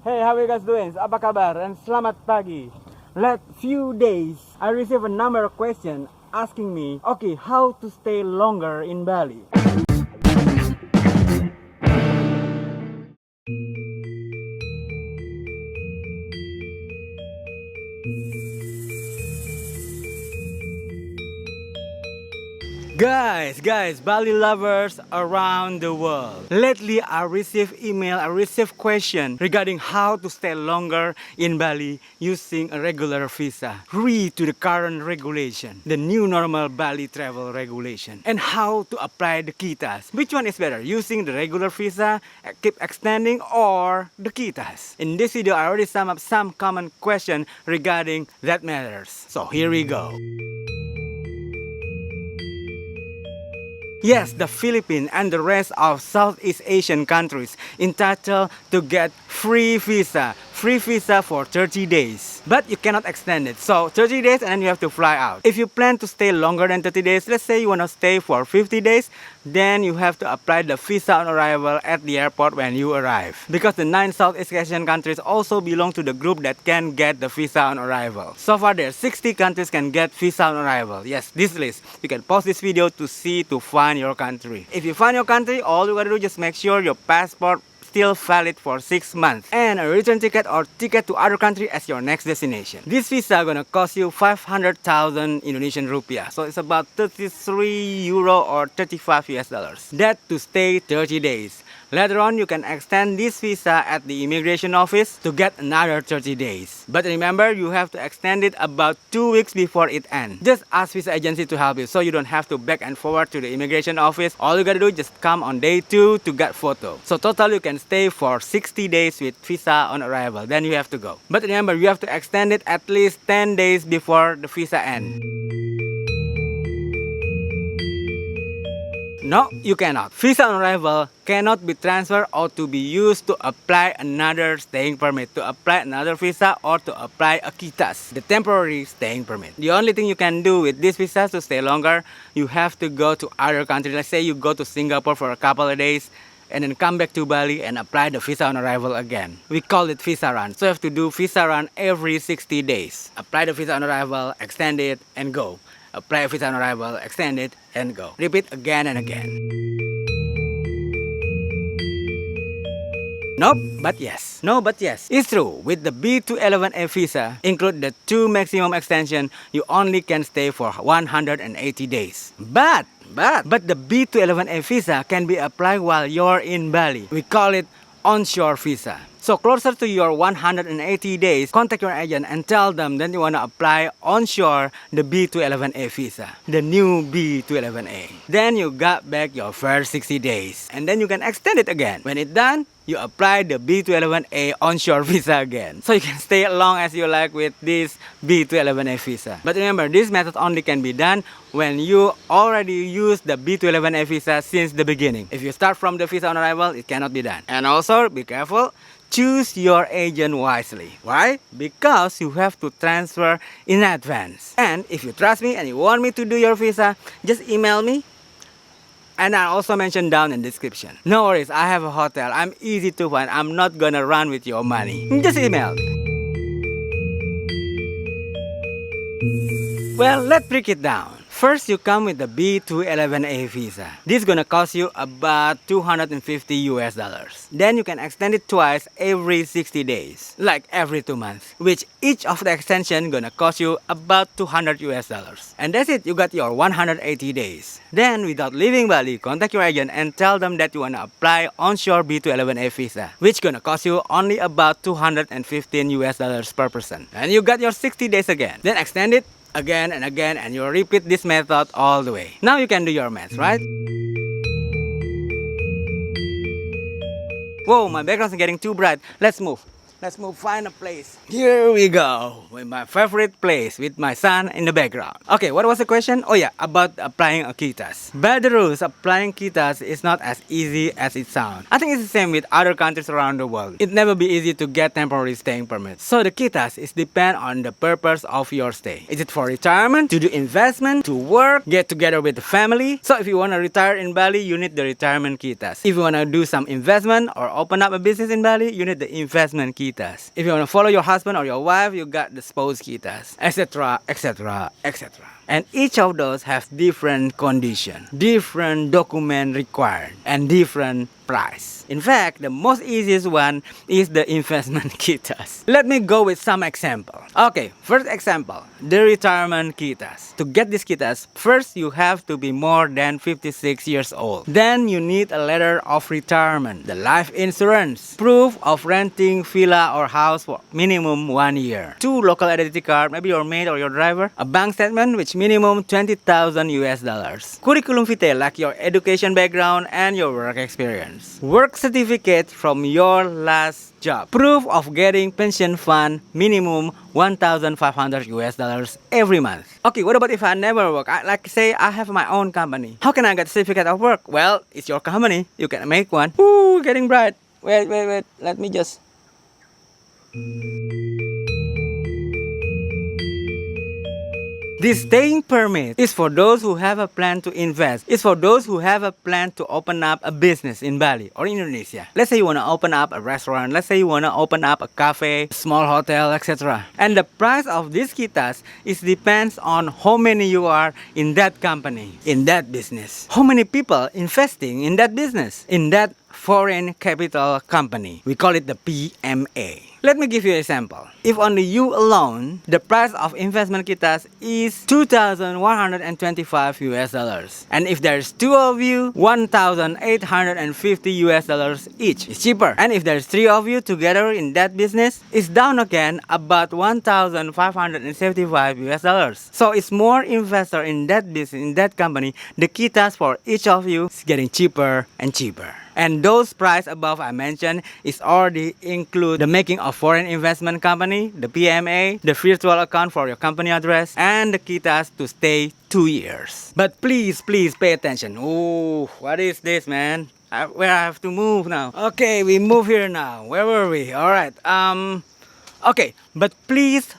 Hey, how are you guys doing? Apa kabar? And selamat pagi. Last few days, I received a number of questions asking me, okay, how to stay longer in Bali. Guys, Bali lovers around the world. Lately, I received email, I received question regarding how to stay longer in Bali using a regular visa. Read to the current regulation, the new normal Bali Travel Regulation, and how to apply the kitas. Which one is better, using the regular visa, keep extending, or the kitas? In this video, I already sum up some common question regarding that matters. So here we go. Yes, the Philippines and the rest of Southeast Asian countries entitled to get free visa for 30 days. But you cannot extend it. So 30 days and then you have to fly out. If you plan to stay longer than 30 days, let's say you want to stay for 50 days, then you have to apply the visa on arrival at the airport when you arrive. Because the 9 Southeast Asian countries also belong to the group that can get the visa on arrival. So far there, 60 countries can get visa on arrival. Yes, this list. You can pause this video to find your country. If you find your country, all you gotta do is just make sure your passport still valid for 6 months and a return ticket or ticket to other country as your next destination. This visa gonna cost you 500,000 Indonesian rupiah, so it's about 33 euro or 35 US dollars. That to stay 30 days. Later on, you can extend this visa at the immigration office to get another 30 days. But remember, you have to extend it about 2 weeks before it ends. Just ask visa agency to help you so you don't have to back and forward to the immigration office. All you gotta do is just come on day 2 to get photo. So total you can stay for 60 days with visa on arrival. Then you have to go. But remember, you have to extend it at least 10 days before the visa ends. No, you cannot. Visa on arrival cannot be transferred or to be used to apply another staying permit, to apply another visa, or to apply a kitas, the temporary staying permit. The only thing you can do with this visa to stay longer, you have to go to other countries. Let's say you go to Singapore for a couple of days and then come back to Bali and apply the visa on arrival again. We call it visa run. So you have to do visa run every 60 days. Apply the visa on arrival, extend it, and go. Apply a visa on arrival, extend it, and go. Repeat again and again. Nope, but yes. No, but yes. It's true. With the B211A visa, include the 2 maximum extension, you only can stay for 180 days. But the B211A visa can be applied while you're in Bali. We call it onshore visa. So closer to your 180 days, contact your agent and tell them that you want to apply onshore the B211A visa, the new B211A. Then you got back your first 60 days and then you can extend it again. When it's done, you apply the B211A onshore visa again. So you can stay as long as you like with this B211A visa. But remember, this method only can be done when you already used the B211A visa since the beginning. If you start from the visa on arrival, it cannot be done. And also, be careful. Choose your agent wisely. Why? Because you have to transfer in advance. And if you trust me and you want me to do your visa, just email me. And I also mentioned down in the description. No worries, I have a hotel. I'm easy to find. I'm not gonna run with your money. Just email me. Well, let's break it down. First, you come with the B211A visa. This is gonna cost you about 250 US dollars. Then you can extend it twice every 60 days, like every 2 months, which each of the extension gonna cost you about 200 US dollars. And that's it, you got your 180 days. Then, without leaving Bali, contact your agent and tell them that you wanna apply onshore B211A visa, which gonna cost you only about 215 US dollars per person. And you got your 60 days again. Then extend it again and again, and you repeat this method all the way. Now you can do your math, right? Whoa, my background's getting too bright. Let's move. Find a place. Here we go, with my favorite place, with my son in the background. Okay, what was the question? Oh yeah, about applying a kitas. By the rules, applying kitas is not as easy as it sounds. I think it's the same with other countries around the world. It never be easy to get temporary staying permits. So the kitas is depend on the purpose of your stay. Is it for retirement, to do investment, to work, get together with the family? So if you want to retire in Bali, you need the retirement kitas. If you want to do some investment or open up a business in Bali, you need the investment kitas. kitas. If you want to follow your husband or your wife, you got the spouse kitas, etc., etc., etc. And each of those have different condition, different document required, and different price. In fact, the most easiest one is the investment kitas. Let me go with some example. Okay, first example, the retirement kitas. To get these kitas, first you have to be more than 56 years old. Then you need a letter of retirement, the life insurance, proof of renting villa or house for minimum 1 year, 2 local identity card, maybe your maid or your driver, a bank statement which minimum 20,000 US dollars, curriculum vitae like your education background and your work experience, work certificate from your last job, proof of getting pension fund minimum 1,500 US dollars every month. Okay, what about if I never work? Like say I have my own company. How can I get certificate of work? Well, it's your company. You can make one. Ooh, getting bright. Wait. Let me just... This staying permit is for those who have a plan to invest. It's for those who have a plan to open up a business in Bali or Indonesia. Let's say you want to open up a restaurant. Let's say you want to open up a cafe, small hotel, etc. And the price of these kitas is depends on how many you are in that company, in that business. How many people investing in that business, in that foreign capital company. We call it the PMA. Let me give you an example. If only you alone, the price of investment kitas is 2,125 US dollars. And if there's 2 of you, 1,850 US dollars each. It's cheaper. And if there's 3 of you together in that business, it's down again about 1,575 US dollars. So it's more investor in that business, in that company. The kitas for each of you is getting cheaper and cheaper. And those price above I mentioned is already include the making of foreign investment company, the PMA, the virtual account for your company address, and the kitas to stay 2 years. But please pay attention. Oh, what is this, man? Where I have to move now? Okay, we move here now. Where were we? All right. Okay, but please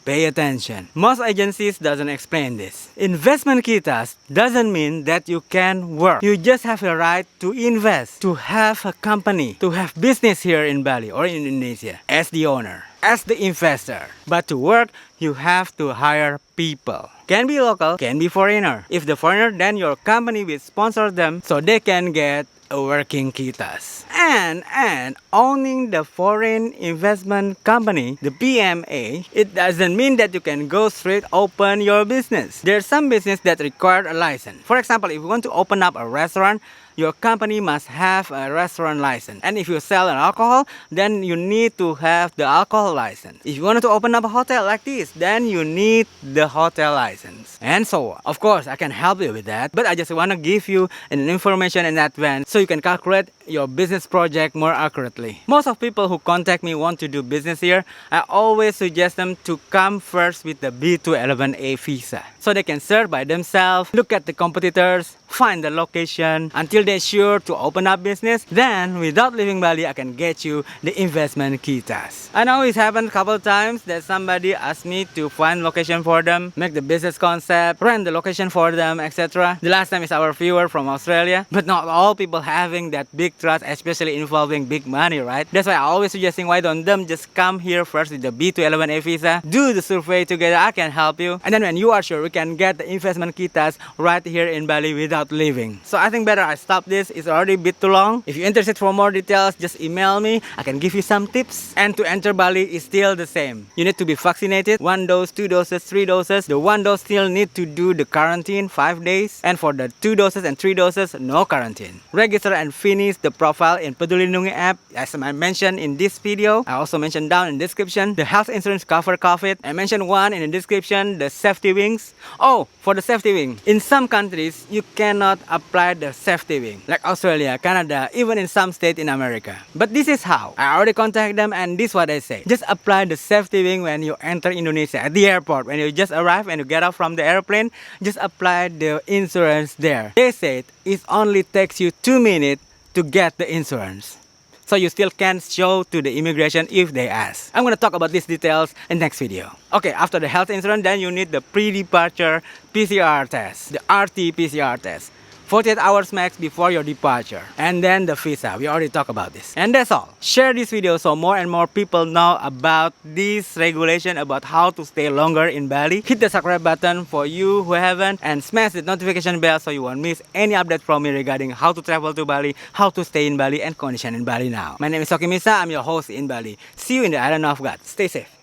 pay attention. Most agencies doesn't explain this. Investment kitas doesn't mean that you can work. You just have a right to invest, to have a company, to have business here in Bali or in Indonesia as the owner, as the investor. But to work, you have to hire people. Can be local, can be foreigner. If the foreigner, then your company will sponsor them so they can get a working kitas. And owning the foreign investment company, the PMA, it doesn't mean that you can go straight open your business. There's some business that require a license. For example, if you want to open up a restaurant, your company must have a restaurant license. And if you sell an alcohol, then you need to have the alcohol license. If you want to open up a hotel like this, then you need the hotel license. And so on. Of course, I can help you with that, but I just want to give you an information in advance so you can calculate your business project more accurately. Most of people who contact me want to do business here. I always suggest them to come first with the B211A visa. So they can search by themselves, look at the competitors, find the location until they're sure to open up business. Then, without leaving Bali, I can get you the investment kitas. I know it's happened a couple of times that somebody asked me to find location for them, make the business concept, rent the location for them, etc. The last time is our viewer from Australia. But not all people having that big trust, especially involving big money, right? That's why I always suggesting why don't them just come here first with the B211A visa, do the survey together, I can help you. And then when you are sure, we can get the investment kitas right here in Bali without leaving. So I think better I stop this. It's already a bit too long. If you're interested for more details, just email me. I can give you some tips. And to enter Bali is still the same. You need to be vaccinated, 1 dose, 2 doses, 3 doses. The 1 dose still need to do the quarantine 5 days. And for the 2 doses and 3 doses, no quarantine. Register and finish the profile in Peduli Lindungi app. As I mentioned in this video, I also mentioned down in the description, the health insurance cover COVID. I mentioned one in the description, the safety wings. Oh, for the safety wing. In some countries, you cannot apply the safety wing. Like Australia, Canada, even in some states in America. But this is how. I already contacted them and this is what they say. Just apply the safety wing when you enter Indonesia at the airport. When you just arrive and you get off from the airplane, just apply the insurance there. They said it only takes you 2 minutes to get the insurance. So you still can show to the immigration if they ask. I'm going to talk about these details in next video. Okay, after the health insurance, then you need the pre-departure PCR test, the RT-PCR test. 48 hours max before your departure. And then the visa, we already talked about this. And that's all. Share this video so more and more people know about this regulation, about how to stay longer in Bali. Hit the subscribe button for you who haven't, and smash the notification bell so you won't miss any update from me regarding how to travel to Bali, how to stay in Bali, and condition in Bali now. My name is Misa. I'm your host in Bali. See you in the island of God. Stay safe.